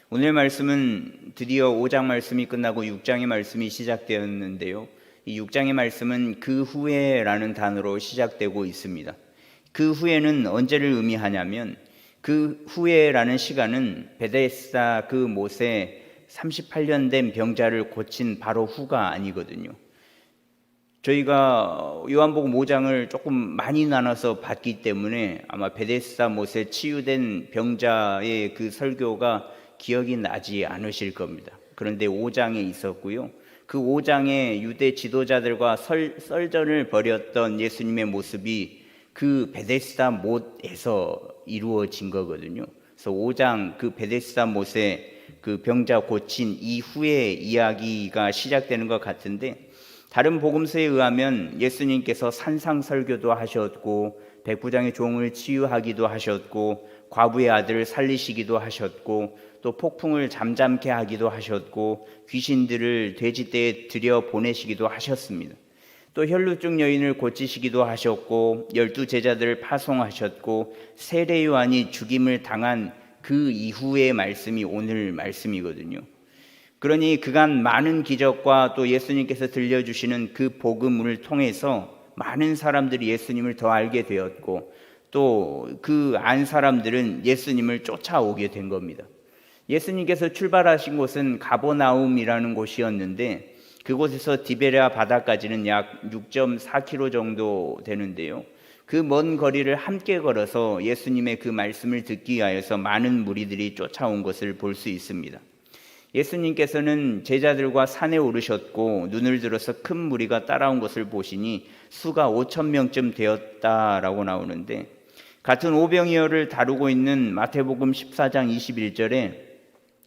오늘 말씀은 드디어 5장 말씀이 끝나고 6장의 말씀이 시작되었는데요. 이 6장의 말씀은 그 후에라는 단어로 시작되고 있습니다. 그 후에는 언제를 의미하냐면 그 후에라는 시간은 베데스다 그 못에 38년 된 병자를 고친 바로 후가 아니거든요. 저희가 요한복음 5장을 조금 많이 나눠서 봤기 때문에 아마 베데스다 못에 치유된 병자의 그 설교가 기억이 나지 않으실 겁니다. 그런데 5장에 있었고요. 그 5장에 유대 지도자들과 썰전을 벌였던 예수님의 모습이 그 베데스다 못에서 이루어진 거거든요. 그래서 5장 그 베데스다 못에 그 병자 고친 이후의 이야기가 시작되는 것 같은데, 다른 복음서에 의하면 예수님께서 산상 설교도 하셨고 백부장의 종을 치유하기도 하셨고 과부의 아들을 살리시기도 하셨고 또 폭풍을 잠잠케 하기도 하셨고 귀신들을 돼지떼에 들여 보내시기도 하셨습니다. 또 혈루증 여인을 고치시기도 하셨고 12제자들을 파송하셨고 세례 요한이 죽임을 당한 그 이후의 말씀이 오늘 말씀이거든요. 그러니 그간 많은 기적과 또 예수님께서 들려주시는 그 복음을 통해서 많은 사람들이 예수님을 더 알게 되었고 또 그 안 사람들은 예수님을 쫓아오게 된 겁니다. 예수님께서 출발하신 곳은 가버나움이라는 곳이었는데 그곳에서 디베랴 바다까지는 약 6.4km 정도 되는데요. 그 먼 거리를 함께 걸어서 예수님의 그 말씀을 듣기 위하여서 많은 무리들이 쫓아온 것을 볼 수 있습니다. 예수님께서는 제자들과 산에 오르셨고 눈을 들어서 큰 무리가 따라온 것을 보시니 수가 5,000명쯤 되었다라고 나오는데, 같은 오병이어를 다루고 있는 마태복음 14장 21절에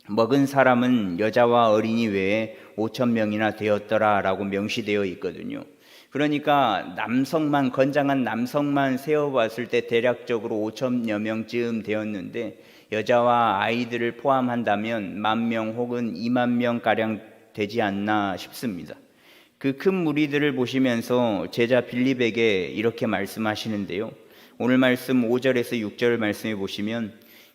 먹은 사람은 여자와 어린이 외에 5,000명이나 되었더라 라고 명시되어 있거든요. 그러니까 남성만, 건장한 남성만 세어봤을 때 대략적으로 5,000여 명쯤 되었는데 여자와 아이들을 포함한다면 10,000명 혹은 20,000명가량 되지 않나 싶습니다. 그 큰 무리들을 보시면서 제자 빌립에게 이렇게 말씀하시는데요. 오늘 말씀 5절에서 6절 말씀에 보시면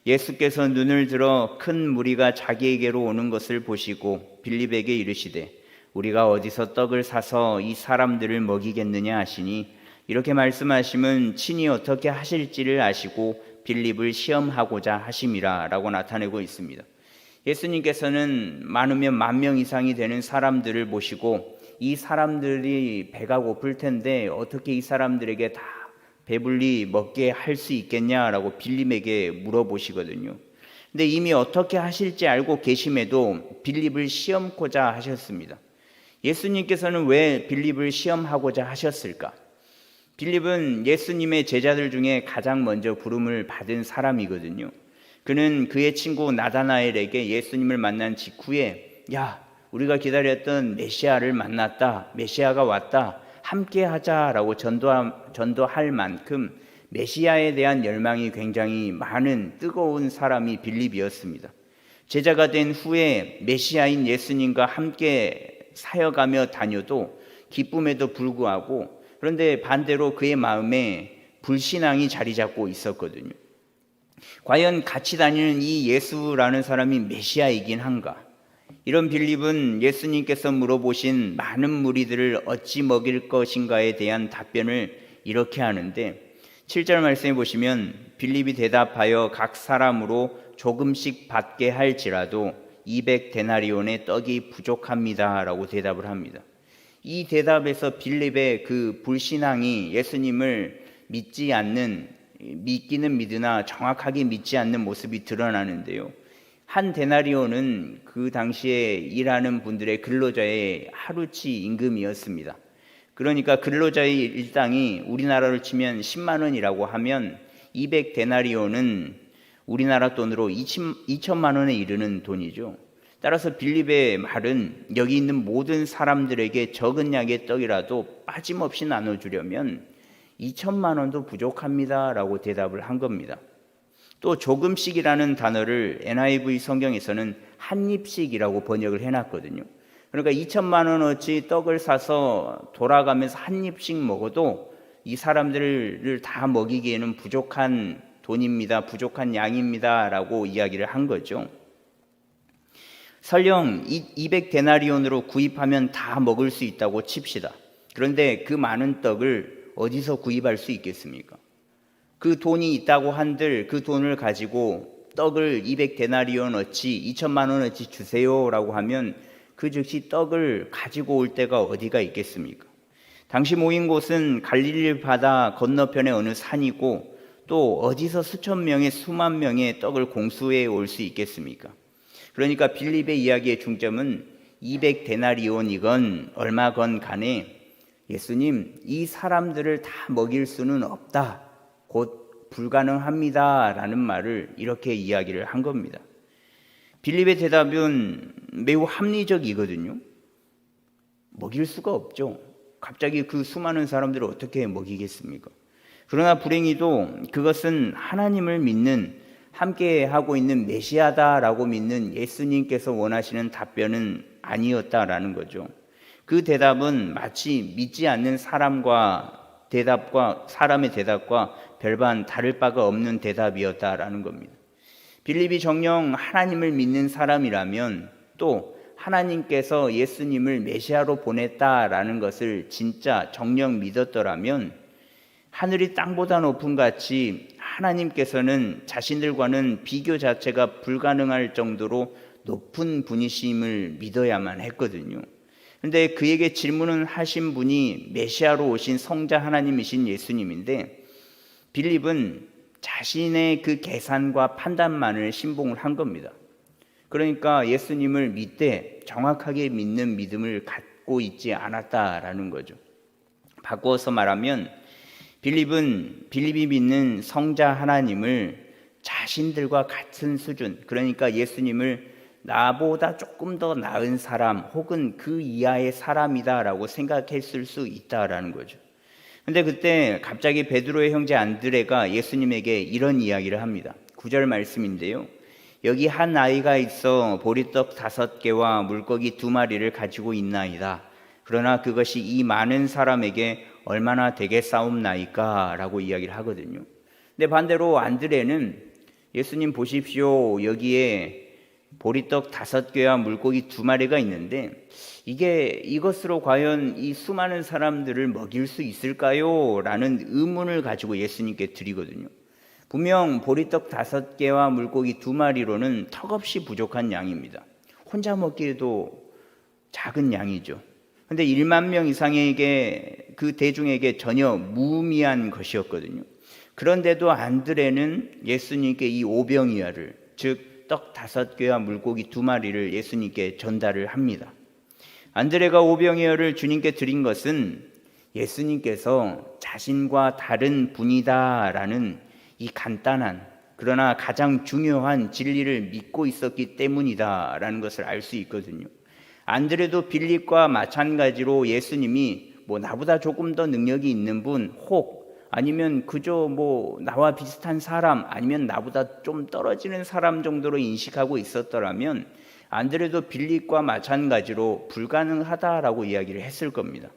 예수께서 눈을 들어 큰 무리가 자기에게로 오는 것을 보시고 빌립에게 이르시되 우리가 어디서 떡을 사서 이 사람들을 먹이겠느냐 하시니, 이렇게 말씀하시면 친히 어떻게 하실지를 아시고 빌립을 시험하고자 하심이라 라고 나타내고 있습니다. 예수님께서는 많으면 10,000명 이상이 되는 사람들을 모시고 이 사람들이 배가 고플 텐데 어떻게 이 사람들에게 다 배불리 먹게 할 수 있겠냐라고 빌립에게 물어보시거든요. 근데 이미 어떻게 하실지 알고 계심에도 빌립을 시험코자 하셨습니다. 예수님께서는 왜 빌립을 시험하고자 하셨을까? 빌립은 예수님의 제자들 중에 가장 먼저 부름을 받은 사람이거든요. 그는 그의 친구 나다나엘에게 예수님을 만난 직후에 야, 우리가 기다렸던 메시아를 만났다. 메시아가 왔다. 함께 하자라고 전도할 만큼 메시아에 대한 열망이 굉장히 많은 뜨거운 사람이 빌립이었습니다. 제자가 된 후에 메시아인 예수님과 함께 사역하며 다녀도 기쁨에도 불구하고, 그런데 반대로 그의 마음에 불신앙이 자리 잡고 있었거든요. 과연 같이 다니는 이 예수라는 사람이 메시아이긴 한가? 이런 빌립은 예수님께서 물어보신 많은 무리들을 어찌 먹일 것인가에 대한 답변을 이렇게 하는데, 7절 말씀해 보시면 빌립이 대답하여 각 사람으로 조금씩 받게 할지라도 200데나리온의 떡이 부족합니다 라고 대답을 합니다. 이 대답에서 빌립의 그 불신앙이 예수님을 믿기는 믿으나 정확하게 믿지 않는 모습이 드러나는데요. 한 데나리온은 그 당시에 일하는 분들의 근로자의 하루치 임금이었습니다. 그러니까 근로자의 일당이 우리나라로 치면 10만 원이라고 하면 200데나리온은 우리나라 돈으로 2천만 원에 이르는 돈이죠. 따라서 빌립의 말은 여기 있는 모든 사람들에게 적은 양의 떡이라도 빠짐없이 나눠주려면 2천만 원도 부족합니다 라고 대답을 한 겁니다. 또 조금씩이라는 단어를 NIV 성경에서는 한 입씩이라고 번역을 해놨거든요. 그러니까 2천만 원어치 떡을 사서 돌아가면서 한 입씩 먹어도 이 사람들을 다 먹이기에는 부족한 돈입니다. 부족한 양입니다. 라고 이야기를 한 거죠. 설령 200데나리온으로 구입하면 다 먹을 수 있다고 칩시다. 그런데 그 많은 떡을 어디서 구입할 수 있겠습니까? 그 돈이 있다고 한들 그 돈을 가지고 떡을 200데나리온어치 2천만 원어치 주세요라고 하면 그 즉시 떡을 가지고 올 데가 어디가 있겠습니까? 당시 모인 곳은 갈릴리 바다 건너편의 어느 산이고 또 어디서 수천 명의 수만 명의 떡을 공수해 올 수 있겠습니까? 그러니까 빌립의 이야기의 중점은 200데나리온이건 얼마건 간에 예수님, 이 사람들을 다 먹일 수는 없다. 곧 불가능합니다. 라는 말을 이렇게 이야기를 한 겁니다. 빌립의 대답은 매우 합리적이거든요. 먹일 수가 없죠. 갑자기 그 수많은 사람들을 어떻게 먹이겠습니까? 그러나 불행히도 그것은 하나님을 믿는, 함께 하고 있는 메시아다라고 믿는 예수님께서 원하시는 답변은 아니었다라는 거죠. 그 대답은 마치 믿지 않는 사람의 대답과 별반 다를 바가 없는 대답이었다라는 겁니다. 빌립이 정녕 하나님을 믿는 사람이라면 또 하나님께서 예수님을 메시아로 보냈다라는 것을 진짜 정녕 믿었더라면 하늘이 땅보다 높은 같이 하나님께서는 자신들과는 비교 자체가 불가능할 정도로 높은 분이심을 믿어야만 했거든요. 그런데 그에게 질문을 하신 분이 메시아로 오신 성자 하나님이신 예수님인데 빌립은 자신의 그 계산과 판단만을 신봉을 한 겁니다. 그러니까 예수님을 믿되 정확하게 믿는 믿음을 갖고 있지 않았다라는 거죠. 바꾸어서 말하면 빌립이 믿는 성자 하나님을 자신들과 같은 수준, 그러니까 예수님을 나보다 조금 더 나은 사람 혹은 그 이하의 사람이다라고 생각했을 수 있다라는 거죠. 근데 그때 갑자기 베드로의 형제 안드레가 예수님에게 이런 이야기를 합니다. 9절 말씀인데요. 여기 한 아이가 있어 보리떡 5개와 물고기 2마리를 가지고 있나이다. 그러나 그것이 이 많은 사람에게 얼마나 되겠사옵나이까? 라고 이야기를 하거든요. 근데 반대로 안드레는 예수님 보십시오. 여기에 보리떡 5개와 물고기 2마리가 있는데 이것으로 과연 이 수많은 사람들을 먹일 수 있을까요? 라는 의문을 가지고 예수님께 드리거든요. 분명 보리떡 5개와 물고기 2마리로는 턱없이 부족한 양입니다. 혼자 먹기에도 작은 양이죠. 근데 1만 명 이상에게, 그 대중에게 전혀 무의미한 것이었거든요. 그런데도 안드레는 예수님께 이 오병이어를, 즉 떡 5개와 물고기 2마리를 예수님께 전달을 합니다. 안드레가 오병이어를 주님께 드린 것은 예수님께서 자신과 다른 분이다라는 이 간단한 그러나 가장 중요한 진리를 믿고 있었기 때문이다라는 것을 알 수 있거든요. 안드레도 빌립과 마찬가지로 예수님이 나보다 조금 더 능력이 있는 분, 혹 아니면 그저 나와 비슷한 사람, 아니면 나보다 좀 떨어지는 사람 정도로 인식하고 있었더라면 안드레도 빌립과 마찬가지로 불가능하다라고 이야기를 했을 겁니다.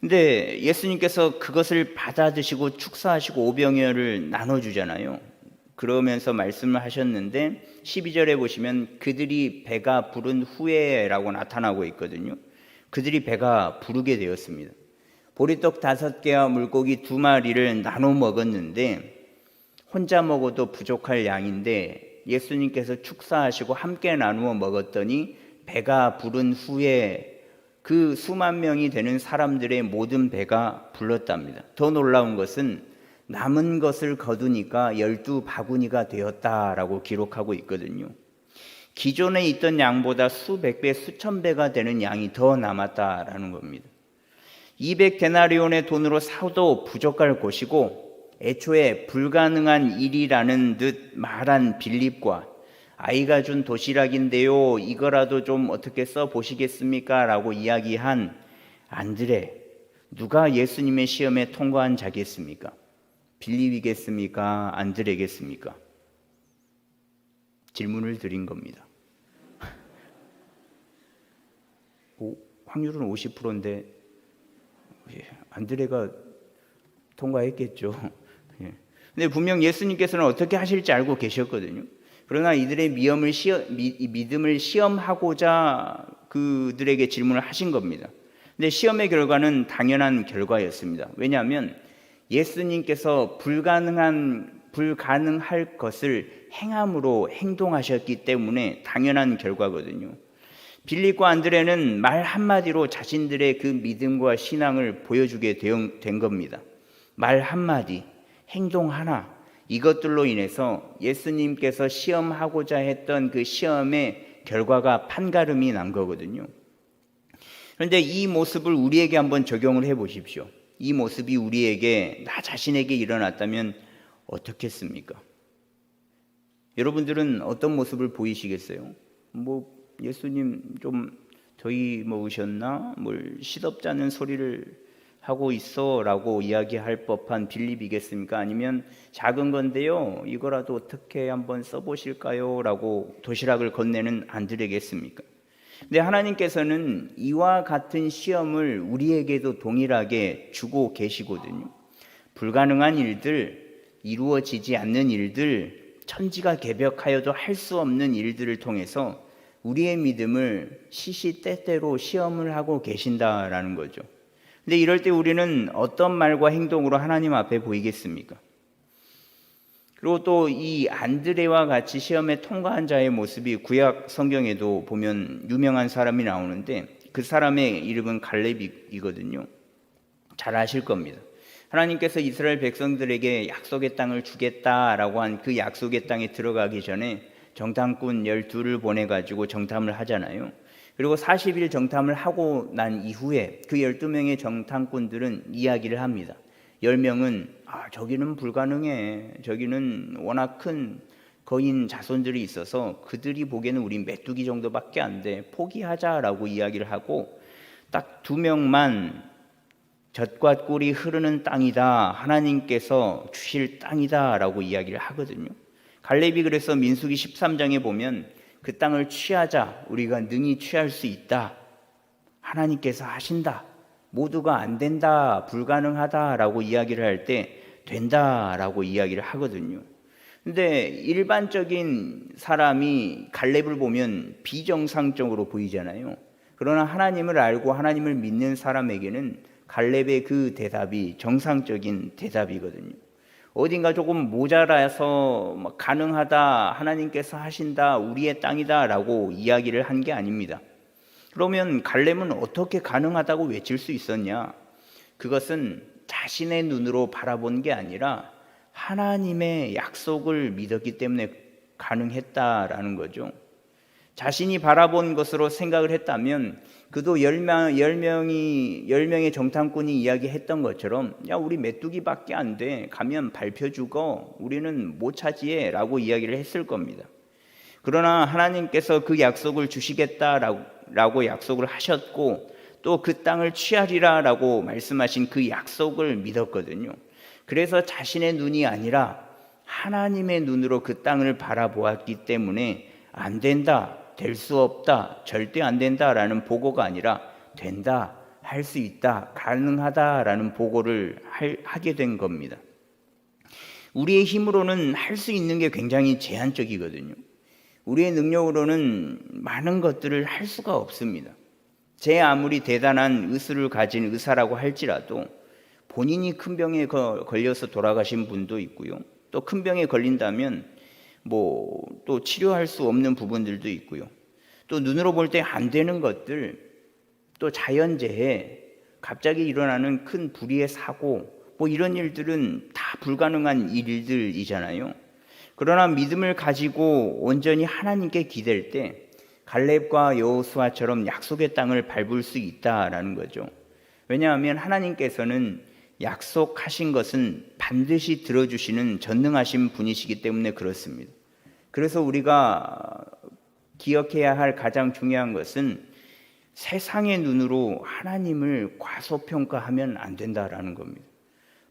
근데 예수님께서 그것을 받아드시고 축사하시고 오병이어를 나눠주잖아요. 그러면서 말씀을 하셨는데 12절에 보시면 그들이 배가 부른 후에라고 나타나고 있거든요. 그들이 배가 부르게 되었습니다. 보리떡 5개와 물고기 2마리를 나눠 먹었는데 혼자 먹어도 부족할 양인데 예수님께서 축사하시고 함께 나누어 먹었더니 배가 부른 후에 그 수만 명이 되는 사람들의 모든 배가 불렀답니다. 더 놀라운 것은 남은 것을 거두니까 12바구니가 되었다라고 기록하고 있거든요. 기존에 있던 양보다 수백 배, 수천 배가 되는 양이 더 남았다라는 겁니다. 200데나리온의 돈으로 사도 부족할 곳이고 애초에 불가능한 일이라는 듯 말한 빌립과 아이가 준 도시락인데요, 이거라도 좀 어떻게 써보시겠습니까? 라고 이야기한 안드레, 누가 예수님의 시험에 통과한 자겠습니까? 빌립이겠습니까? 안드레겠습니까? 질문을 드린 겁니다. 확률은 50%인데 안드레가 통과했겠죠. 근데 분명 예수님께서는 어떻게 하실지 알고 계셨거든요. 그러나 이들의 믿음을 시험하고자 그들에게 질문을 하신 겁니다. 근데 시험의 결과는 당연한 결과였습니다. 왜냐하면 예수님께서 불가능할 것을 행함으로 행동하셨기 때문에 당연한 결과거든요. 빌립과 안드레는 말 한마디로 자신들의 그 믿음과 신앙을 보여주게 된 겁니다. 말 한마디, 행동 하나, 이것들로 인해서 예수님께서 시험하고자 했던 그 시험의 결과가 판가름이 난 거거든요. 그런데 이 모습을 우리에게 한번 적용을 해 보십시오. 이 모습이 우리에게, 나 자신에게 일어났다면 어떻겠습니까? 여러분들은 어떤 모습을 보이시겠어요? 예수님 좀 더위 먹으셨나? 뭘 시덥잖은 소리를 하고 있어 라고 이야기할 법한 빌립이겠습니까? 아니면 작은 건데요, 이거라도 어떻게 한번 써보실까요? 라고 도시락을 건네는 안드레겠습니까? 근데 하나님께서는 이와 같은 시험을 우리에게도 동일하게 주고 계시거든요. 불가능한 일들, 이루어지지 않는 일들, 천지가 개벽하여도 할 수 없는 일들을 통해서 우리의 믿음을 시시때때로 시험을 하고 계신다라는 거죠. 근데 이럴 때 우리는 어떤 말과 행동으로 하나님 앞에 보이겠습니까? 그리고 또 이 안드레와 같이 시험에 통과한 자의 모습이 구약 성경에도 보면 유명한 사람이 나오는데 그 사람의 이름은 갈렙이거든요. 잘 아실 겁니다. 하나님께서 이스라엘 백성들에게 약속의 땅을 주겠다라고 한 그 약속의 땅에 들어가기 전에 정탐꾼 12를 보내가지고 정탐을 하잖아요. 그리고 40일 정탐을 하고 난 이후에 그 12명의 정탐꾼들은 이야기를 합니다. 10명은 저기는 불가능해. 저기는 워낙 큰 거인 자손들이 있어서 그들이 보기에는 우리 메뚜기 정도밖에 안 돼. 포기하자라고 이야기를 하고 딱 2명만 젖과 꿀이 흐르는 땅이다. 하나님께서 주실 땅이다 라고 이야기를 하거든요. 갈렙이 그래서 민수기 13장에 보면 그 땅을 취하자. 우리가 능히 취할 수 있다. 하나님께서 하신다. 모두가 안 된다, 불가능하다라고 이야기를 할 때 된다라고 이야기를 하거든요. 근데 일반적인 사람이 갈렙을 보면 비정상적으로 보이잖아요. 그러나 하나님을 알고 하나님을 믿는 사람에게는 갈렙의 그 대답이 정상적인 대답이거든요. 어딘가 조금 모자라서 가능하다, 하나님께서 하신다, 우리의 땅이다 라고 이야기를 한 게 아닙니다. 그러면 갈렙은 어떻게 가능하다고 외칠 수 있었냐? 그것은 자신의 눈으로 바라본 게 아니라 하나님의 약속을 믿었기 때문에 가능했다라는 거죠. 자신이 바라본 것으로 생각을 했다면 그도 10명의 정탐꾼이 이야기했던 것처럼 야, 우리 메뚜기밖에 안 돼. 가면 밟혀 죽어. 우리는 못 차지해 라고 이야기를 했을 겁니다. 그러나 하나님께서 그 약속을 주시겠다라고 약속을 하셨고 또 그 땅을 취하리라라고 말씀하신 그 약속을 믿었거든요. 그래서 자신의 눈이 아니라 하나님의 눈으로 그 땅을 바라보았기 때문에 안 된다, 될 수 없다, 절대 안 된다라는 보고가 아니라 된다, 할 수 있다, 가능하다라는 보고를 하게 된 겁니다. 우리의 힘으로는 할 수 있는 게 굉장히 제한적이거든요. 우리의 능력으로는 많은 것들을 할 수가 없습니다. 제 아무리 대단한 의술을 가진 의사라고 할지라도 본인이 큰 병에 걸려서 돌아가신 분도 있고요. 또 큰 병에 걸린다면 또 치료할 수 없는 부분들도 있고요. 또 눈으로 볼 때 안 되는 것들, 또 자연재해, 갑자기 일어나는 큰 불의의 사고, 이런 일들은 다 불가능한 일들이잖아요. 그러나 믿음을 가지고 온전히 하나님께 기댈 때 갈렙과 여호수아처럼 약속의 땅을 밟을 수 있다라는 거죠. 왜냐하면 하나님께서는 약속하신 것은 반드시 들어주시는 전능하신 분이시기 때문에 그렇습니다. 그래서 우리가 기억해야 할 가장 중요한 것은 세상의 눈으로 하나님을 과소평가하면 안 된다라는 겁니다.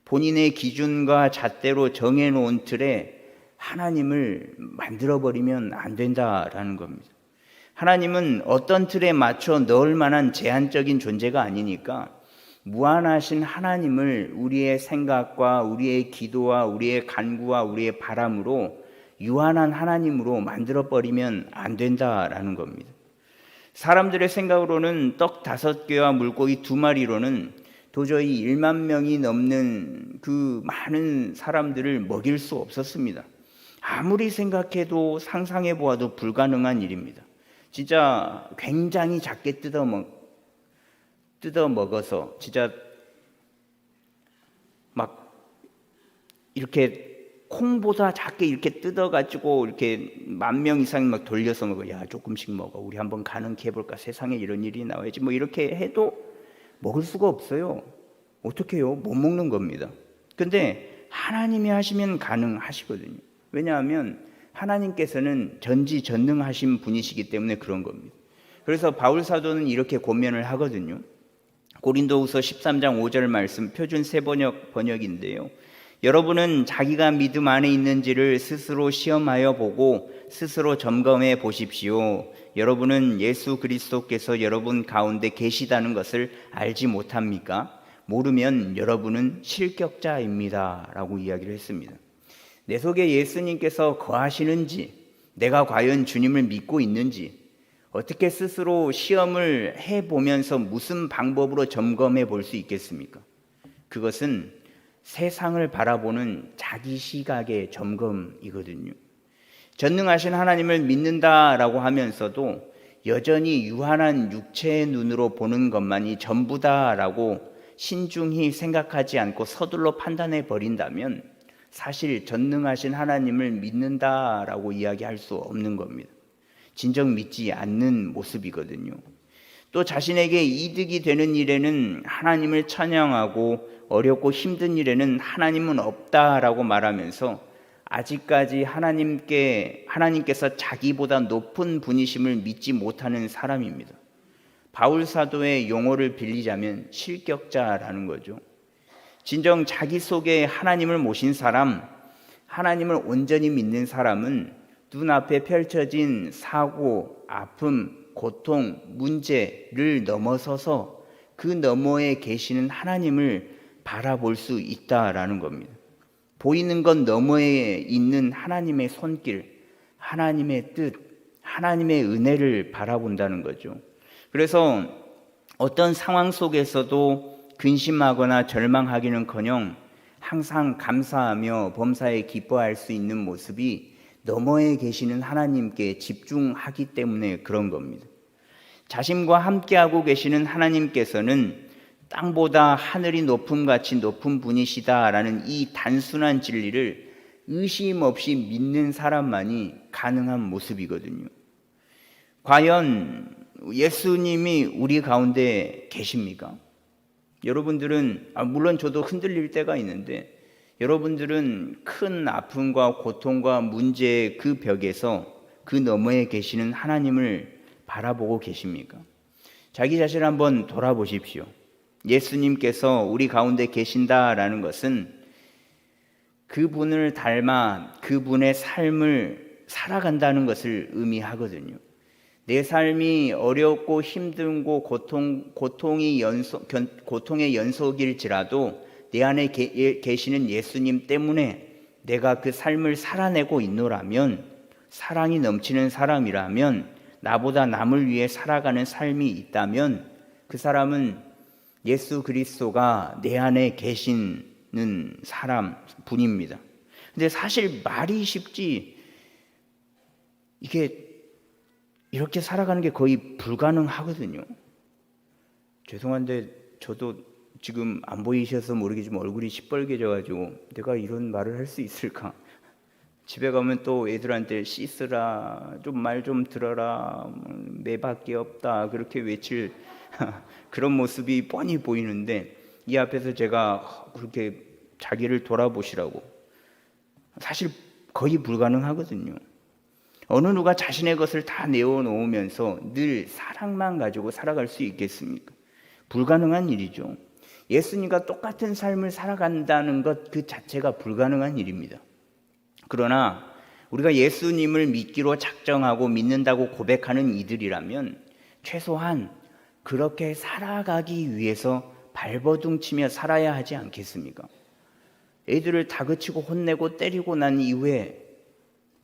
본인의 기준과 잣대로 정해놓은 틀에 하나님을 만들어버리면 안 된다라는 겁니다. 하나님은 어떤 틀에 맞춰 넣을 만한 제한적인 존재가 아니니까 무한하신 하나님을 우리의 생각과 우리의 기도와 우리의 간구와 우리의 바람으로 유한한 하나님으로 만들어버리면 안 된다라는 겁니다. 사람들의 생각으로는 떡 5개와 물고기 2마리로는 도저히 1만 명이 넘는 그 많은 사람들을 먹일 수 없었습니다. 아무리 생각해도 상상해 보아도 불가능한 일입니다. 진짜 굉장히 작게 뜯어 먹어서 진짜 막 이렇게 콩보다 작게 이렇게 뜯어가지고 이렇게 10,000명 이상이 막 돌려서 먹어. 야, 조금씩 먹어. 우리 한번 가능케 해볼까? 세상에 이런 일이 나와야지. 뭐 이렇게 해도 먹을 수가 없어요. 어떻게 해요? 못 먹는 겁니다. 근데 하나님이 하시면 가능하시거든요. 왜냐하면 하나님께서는 전지전능하신 분이시기 때문에 그런 겁니다. 그래서 바울 사도는 이렇게 권면을 하거든요. 고린도후서 13장 5절 말씀 표준 번역인데요. 여러분은 자기가 믿음 안에 있는지를 스스로 시험하여 보고 스스로 점검해 보십시오. 여러분은 예수 그리스도께서 여러분 가운데 계시다는 것을 알지 못합니까? 모르면 여러분은 실격자입니다. 라고 이야기를 했습니다. 내 속에 예수님께서 거하시는지, 내가 과연 주님을 믿고 있는지, 어떻게 스스로 시험을 해보면서 무슨 방법으로 점검해 볼 수 있겠습니까? 그것은 세상을 바라보는 자기 시각의 점검이거든요. 전능하신 하나님을 믿는다라고 하면서도 여전히 유한한 육체의 눈으로 보는 것만이 전부다라고 신중히 생각하지 않고 서둘러 판단해 버린다면 사실 전능하신 하나님을 믿는다라고 이야기할 수 없는 겁니다. 진정 믿지 않는 모습이거든요. 또 자신에게 이득이 되는 일에는 하나님을 찬양하고 어렵고 힘든 일에는 하나님은 없다라고 말하면서 아직까지 하나님께서 자기보다 높은 분이심을 믿지 못하는 사람입니다. 바울 사도의 용어를 빌리자면 실격자라는 거죠. 진정 자기 속에 하나님을 모신 사람, 하나님을 온전히 믿는 사람은 눈앞에 펼쳐진 사고, 아픔, 고통, 문제를 넘어서서 그 너머에 계시는 하나님을 바라볼 수 있다라는 겁니다. 보이는 것 너머에 있는 하나님의 손길, 하나님의 뜻, 하나님의 은혜를 바라본다는 거죠. 그래서 어떤 상황 속에서도 근심하거나 절망하기는커녕 항상 감사하며 범사에 기뻐할 수 있는 모습이 너머에 계시는 하나님께 집중하기 때문에 그런 겁니다. 자신과 함께하고 계시는 하나님께서는 땅보다 하늘이 높음같이 높은 분이시다라는 이 단순한 진리를 의심 없이 믿는 사람만이 가능한 모습이거든요. 과연 예수님이 우리 가운데 계십니까? 여러분들은 물론 저도 흔들릴 때가 있는데 여러분들은 큰 아픔과 고통과 문제의 그 벽에서 그 너머에 계시는 하나님을 바라보고 계십니까? 자기 자신을 한번 돌아보십시오. 예수님께서 우리 가운데 계신다라는 것은 그분을 닮아 그분의 삶을 살아간다는 것을 의미하거든요. 내 삶이 어렵고 힘들고 고통의 연속일지라도 내 안에 계시는 예수님 때문에 내가 그 삶을 살아내고 있노라면, 사랑이 넘치는 사람이라면, 나보다 남을 위해 살아가는 삶이 있다면 그 사람은 예수 그리스도가 내 안에 계시는 사람 분입니다. 근데 사실 말이 쉽지 이게 이렇게 살아가는 게 거의 불가능하거든요. 죄송한데 저도 지금 안 보이셔서 모르겠지만 얼굴이 시뻘개져가지고 내가 이런 말을 할 수 있을까? 집에 가면 또 애들한테 씻으라, 좀 말 좀 들어라, 매밖에 없다 그렇게 외칠 그런 모습이 뻔히 보이는데 이 앞에서 제가 그렇게 자기를 돌아보시라고 사실 거의 불가능하거든요. 어느 누가 자신의 것을 다 내어놓으면서 늘 사랑만 가지고 살아갈 수 있겠습니까? 불가능한 일이죠. 예수님과 똑같은 삶을 살아간다는 것 그 자체가 불가능한 일입니다. 그러나 우리가 예수님을 믿기로 작정하고 믿는다고 고백하는 이들이라면 최소한 그렇게 살아가기 위해서 발버둥치며 살아야 하지 않겠습니까? 애들을 다그치고 혼내고 때리고 난 이후에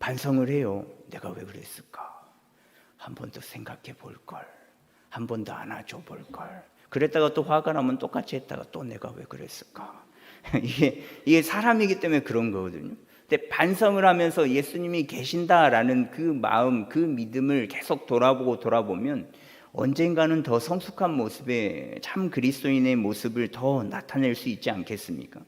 반성을 해요. 내가 왜 그랬을까? 한 번 더 생각해 볼 걸. 한 번 더 안아줘 볼 걸. 그랬다가 또 화가 나면 똑같이 했다가 또 내가 왜 그랬을까? 이게 사람이기 때문에 그런 거거든요. 근데 반성을 하면서 예수님이 계신다라는 그 마음, 그 믿음을 계속 돌아보면 언젠가는 더 성숙한 모습에 참 그리스도인의 모습을 더 나타낼 수 있지 않겠습니까?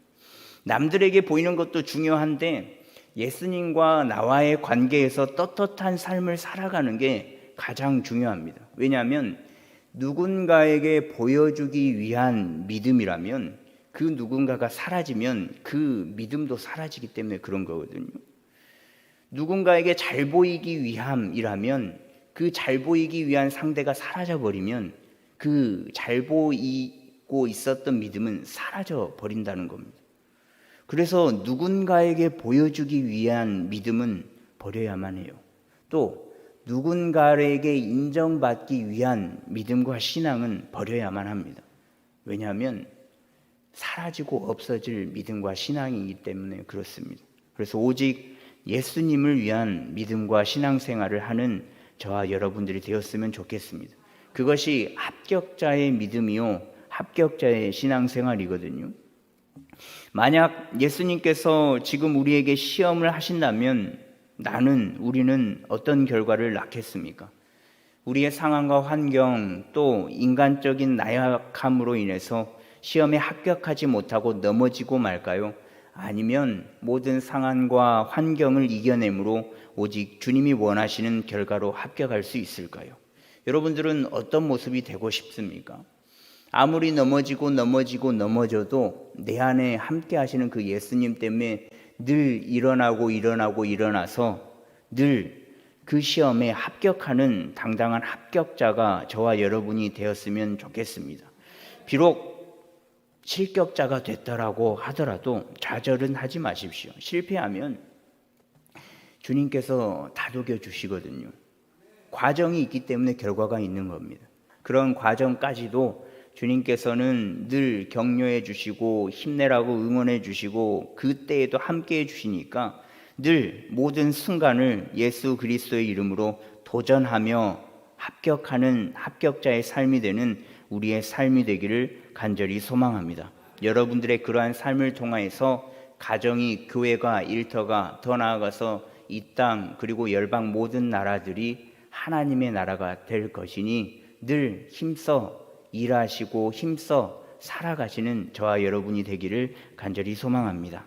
남들에게 보이는 것도 중요한데 예수님과 나와의 관계에서 떳떳한 삶을 살아가는 게 가장 중요합니다. 왜냐하면 누군가에게 보여주기 위한 믿음이라면 그 누군가가 사라지면 그 믿음도 사라지기 때문에 그런 거거든요. 누군가에게 잘 보이기 위함이라면 그 잘 보이기 위한 상대가 사라져버리면 그 잘 보이고 있었던 믿음은 사라져 버린다는 겁니다. 그래서 누군가에게 보여주기 위한 믿음은 버려야만 해요. 또 누군가에게 인정받기 위한 믿음과 신앙은 버려야만 합니다. 왜냐하면 사라지고 없어질 믿음과 신앙이기 때문에 그렇습니다. 그래서 오직 예수님을 위한 믿음과 신앙생활을 하는 저와 여러분들이 되었으면 좋겠습니다. 그것이 합격자의 믿음이요 합격자의 신앙생활이거든요. 만약 예수님께서 지금 우리에게 시험을 하신다면 우리는 어떤 결과를 낳겠습니까? 우리의 상황과 환경 또 인간적인 나약함으로 인해서 시험에 합격하지 못하고 넘어지고 말까요? 아니면 모든 상황과 환경을 이겨내므로 오직 주님이 원하시는 결과로 합격할 수 있을까요? 여러분들은 어떤 모습이 되고 싶습니까? 아무리 넘어져도 내 안에 함께 하시는 그 예수님 때문에 늘 일어나서 늘 그 시험에 합격하는 당당한 합격자가 저와 여러분이 되었으면 좋겠습니다. 비록 실격자가 됐다라고 하더라도 좌절은 하지 마십시오. 실패하면 주님께서 다독여 주시거든요. 과정이 있기 때문에 결과가 있는 겁니다. 그런 과정까지도 주님께서는 늘 격려해 주시고 힘내라고 응원해 주시고 그때에도 함께해 주시니까 늘 모든 순간을 예수 그리스도의 이름으로 도전하며 합격하는 합격자의 삶이 되는 우리의 삶이 되기를 간절히 소망합니다. 여러분들의 그러한 삶을 통하여서 가정이, 교회가, 일터가 더 나아가서 이 땅 그리고 열방 모든 나라들이 하나님의 나라가 될 것이니 늘 힘써 일하시고 힘써 살아가시는 저와 여러분이 되기를 간절히 소망합니다.